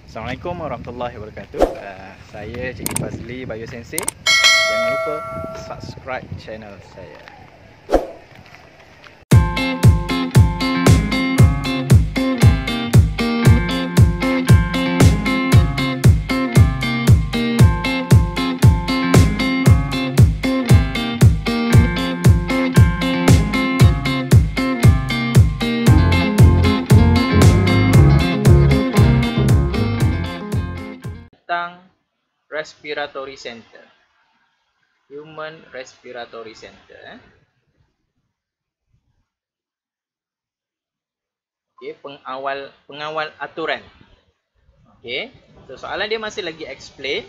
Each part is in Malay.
Assalamualaikum warahmatullahi wabarakatuh. Saya Cikgu Fazli Biosensei. Jangan lupa subscribe channel saya. Tentang Respiratory Center, Human Respiratory Center. Okay, pengawal aturan. Okay, so soalan dia masih lagi explain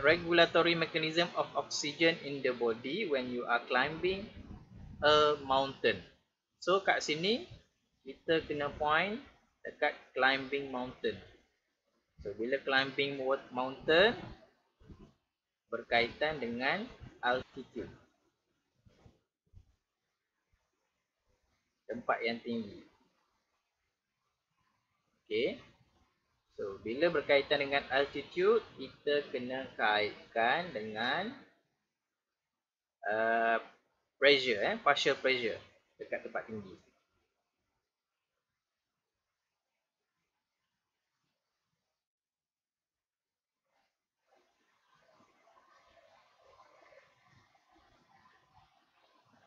regulatory mechanism of oxygen in the body when you are climbing a mountain. So kat sini kita kena point dekat climbing mountain. So bila climbing mountain berkaitan dengan altitude, tempat yang tinggi. Okay. So bila berkaitan dengan altitude, kita kena kaitkan dengan pressure, partial pressure dekat tempat tinggi.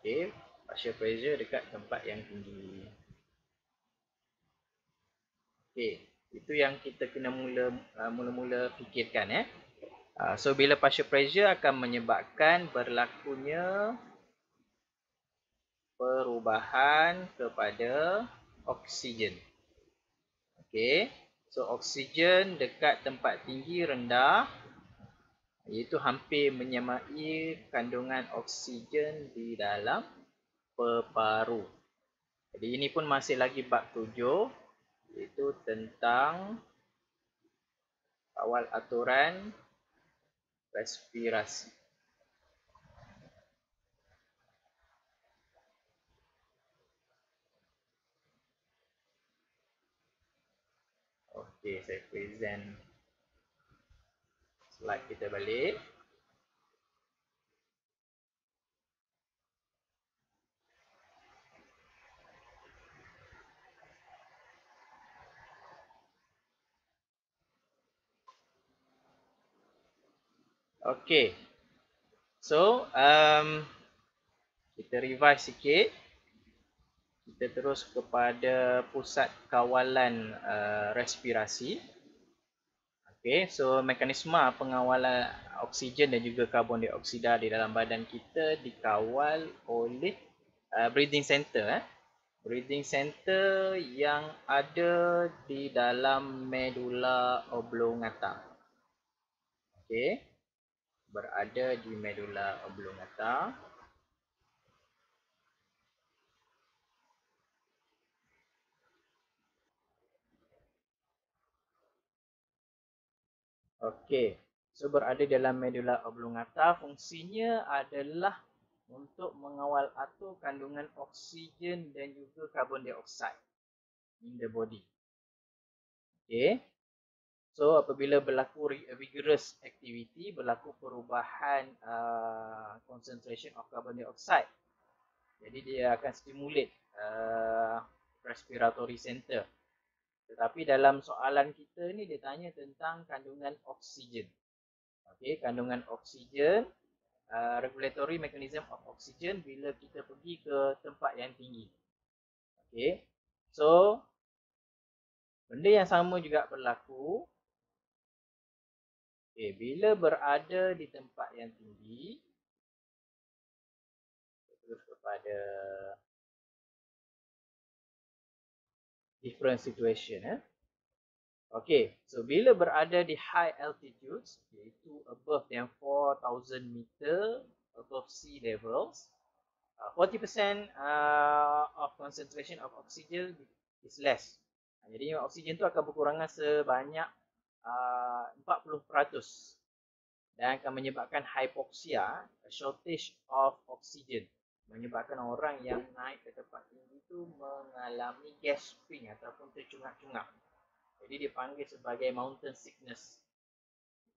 Okay, partial pressure dekat tempat yang tinggi. Okay, itu yang kita kena mula-mula fikirkan. So bila partial pressure akan menyebabkan berlakunya perubahan kepada oksigen. Okay, so oksigen dekat tempat tinggi rendah, iaitu hampir menyamai kandungan oksigen di dalam paru. Jadi ini pun masih lagi bab 7, iaitu tentang awal aturan respirasi. Okey, saya present slide kita balik. Okey. So, kita revise sikit. Kita terus kepada pusat kawalan respirasi. Okey, so mekanisme pengawalan oksigen dan juga karbon dioksida di dalam badan kita dikawal oleh breathing center. Breathing center yang ada di dalam medula oblongata. Okey, berada di medula oblongata. Okey, so berada dalam medula oblongata, fungsinya adalah untuk mengawal atur kandungan oksigen dan juga karbon dioksida in the body. Okey, so apabila berlaku vigorous activity, berlaku perubahan concentration of carbon dioxide, jadi dia akan stimulate respiratory center. Tetapi dalam soalan kita ni dia tanya tentang kandungan oksigen. Okey, kandungan oksigen, regulatory mechanism of oxygen bila kita pergi ke tempat yang tinggi. Okey, so benda yang sama juga berlaku. Okey, bila berada di tempat yang tinggi, terus kepada different situation. Okay, so bila berada di high altitudes, iaitu above than 4,000 meter above sea levels, 40% of concentration of oxygen is less. Jadi oksigen tu akan berkurangan sebanyak 40% dan akan menyebabkan hypoxia, a shortage of oxygen. Menyebabkan orang yang naik ke tempat tinggi itu mengalami gasping ataupun tercungap-cungap. Jadi dipanggil sebagai mountain sickness.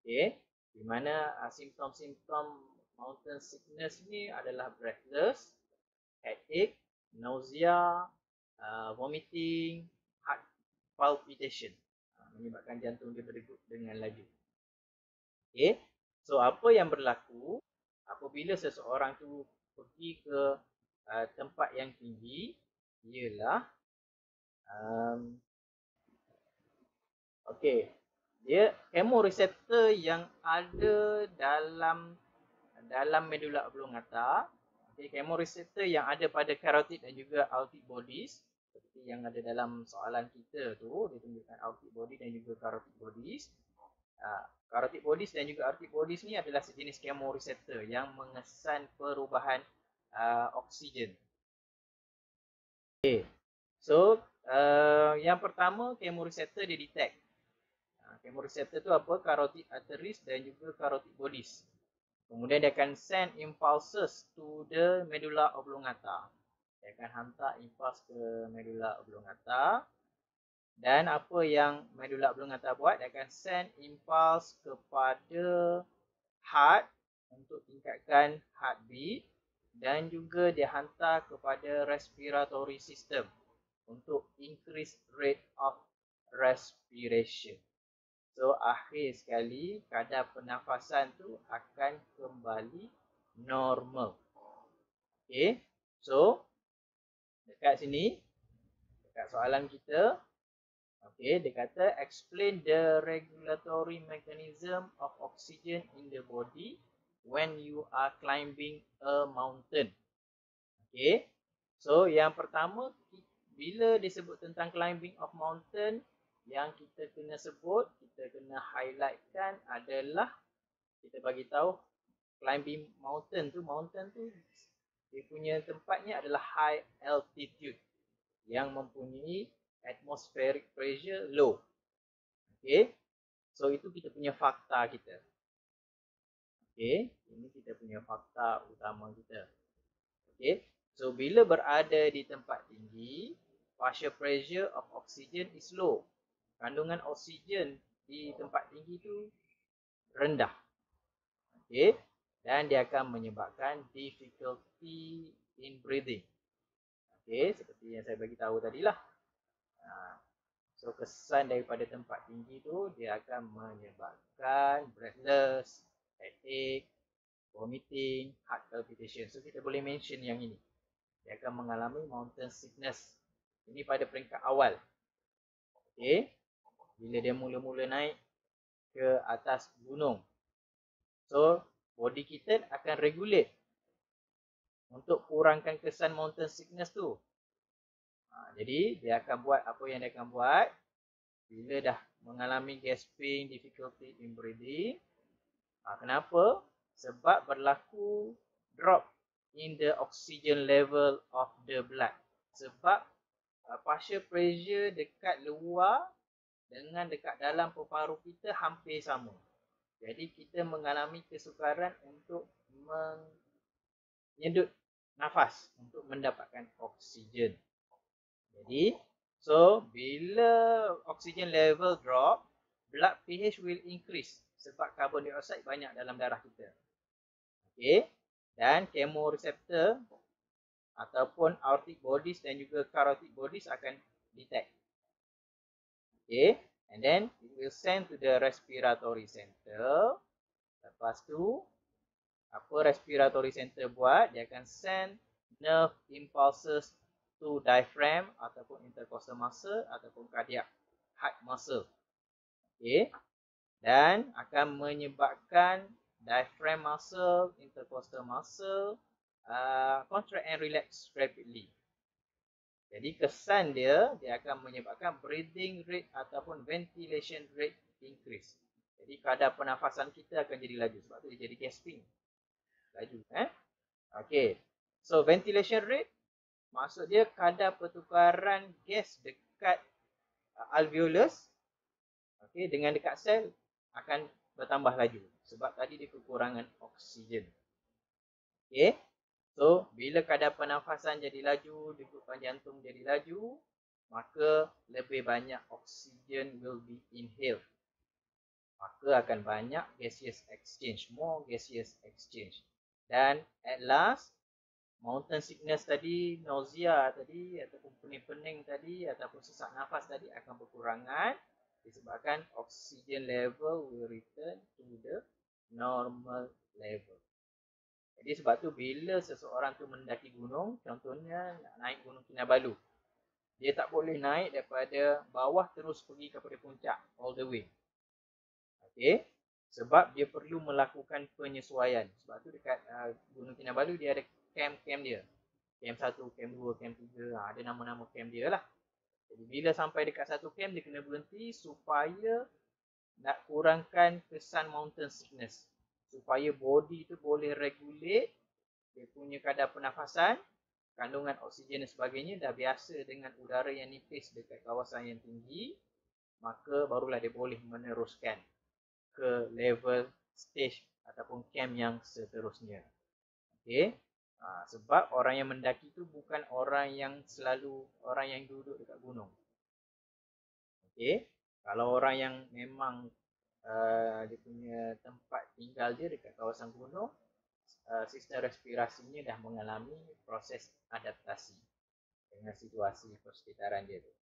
Okey, di mana simptom-simptom mountain sickness ni adalah breathless, headache, nausea, vomiting, heart palpitation, menyebabkan jantung dia berdegup dengan laju. Okey, so apa yang berlaku apabila seseorang tu pergi ke tempat yang tinggi ialah okey, dia chemoreceptor yang ada dalam medula oblongata. Okey, chemoreceptor yang ada pada carotid dan juga aortic bodies seperti yang ada dalam soalan kita tu, dia tunjukkan aortic body dan juga carotid bodies. Carotid bodies dan juga aortic bodies ni adalah sejenis chemoreceptor yang mengesan perubahan oksigen. Okay. So, yang pertama chemoreceptor dia detect. Chemoreceptor tu apa? Carotid arteries dan juga carotid bodies. Kemudian dia akan send impulses to the medulla oblongata. Dia akan hantar impuls ke medulla oblongata. Dan apa yang medulla oblongata buat? Dia akan send impuls kepada heart untuk tingkatkan heartbeat. Dan juga dia hantar kepada respiratory system untuk increase rate of respiration. So, akhir sekali kadar pernafasan tu akan kembali normal. Okay. So, dekat sini, dekat soalan kita, okay, dia kata explain the regulatory mechanism of oxygen in the body when you are climbing a mountain. Okay. So, yang pertama, bila disebut tentang climbing of mountain, yang kita kena sebut, kita kena highlightkan adalah kita bagi tahu climbing mountain tu dia punya tempatnya adalah high altitude yang mempunyai atmospheric pressure low. Okay, so itu kita punya fakta kita. Okay, ini kita punya fakta utama kita. Okay, so bila berada di tempat tinggi, partial pressure of oxygen is low. Kandungan oksigen di tempat tinggi tu rendah. Okay. Dan dia akan menyebabkan difficulty in breathing. Okay. Seperti yang saya bagi tahu tadilah. So kesan daripada tempat tinggi tu dia akan menyebabkan breathless, headache, vomiting, heart palpitation. So kita boleh mention yang ini. Dia akan mengalami mountain sickness. Ini pada peringkat awal. Okay. Bila dia mula-mula naik ke atas gunung. So, body kita akan regulate untuk kurangkan kesan mountain sickness tu. Jadi, dia akan buat apa yang dia akan buat. Bila dah mengalami gasping, difficulty in breathing. Kenapa? Sebab berlaku drop in the oxygen level of the blood. Sebab partial pressure dekat luar dengan dekat dalam paru-paru kita hampir sama. Jadi kita mengalami kesukaran untuk menyedut nafas untuk mendapatkan oksigen. Jadi, so bila oksigen level drop, blood pH will increase sebab karbon dioksida banyak dalam darah kita. Okay, dan chemoreceptor ataupun aortic bodies dan juga carotid bodies akan detect. Okay, and then it will send to the respiratory center. Lepas tu, apa respiratory center buat? Dia akan send nerve impulses to diaphragm ataupun intercostal muscle ataupun cardiac heart muscle. Okay, dan akan menyebabkan diaphragm muscle, intercostal muscle contract and relax rapidly. Jadi kesan dia akan menyebabkan breathing rate ataupun ventilation rate increase. Jadi kadar pernafasan kita akan jadi laju. Sebab tu dia jadi gasping. Laju. Okay. So ventilation rate maksud dia kadar pertukaran gas dekat alveolus dengan dekat sel akan bertambah laju. Sebab tadi dia kekurangan oksigen. Okay. So, bila kadar pernafasan jadi laju, degupan jantung jadi laju, maka lebih banyak oksigen oxygen will be inhaled. Maka akan banyak gaseous exchange, more gaseous exchange. Dan at last, mountain sickness tadi, nausea tadi, ataupun pening-pening tadi, ataupun sesak nafas tadi akan berkurangan disebabkan oxygen level will return to the normal level. Jadi sebab tu bila seseorang tu mendaki gunung, contohnya nak naik Gunung Kinabalu, dia tak boleh naik daripada bawah terus pergi kepada puncak all the way. Okay? Sebab dia perlu melakukan penyesuaian. Sebab tu dekat Gunung Kinabalu dia ada camp-camp dia. Camp 1, camp 2, camp 3. Ada nama-nama camp dia lah. Jadi bila sampai dekat satu camp dia kena berhenti supaya nak kurangkan kesan mountain sickness. Supaya body tu boleh regulate dia punya kadar pernafasan, kandungan oksigen dan sebagainya dah biasa dengan udara yang nipis dekat kawasan yang tinggi, maka barulah dia boleh meneruskan ke level stage ataupun camp yang seterusnya. Okey. Sebab orang yang mendaki tu bukan orang yang selalu orang yang duduk dekat gunung. Okey. Kalau orang yang memang dia punya tempat tinggal dia dekat kawasan gunung, sistem respirasinya dah mengalami proses adaptasi dengan situasi persekitaran dia tu.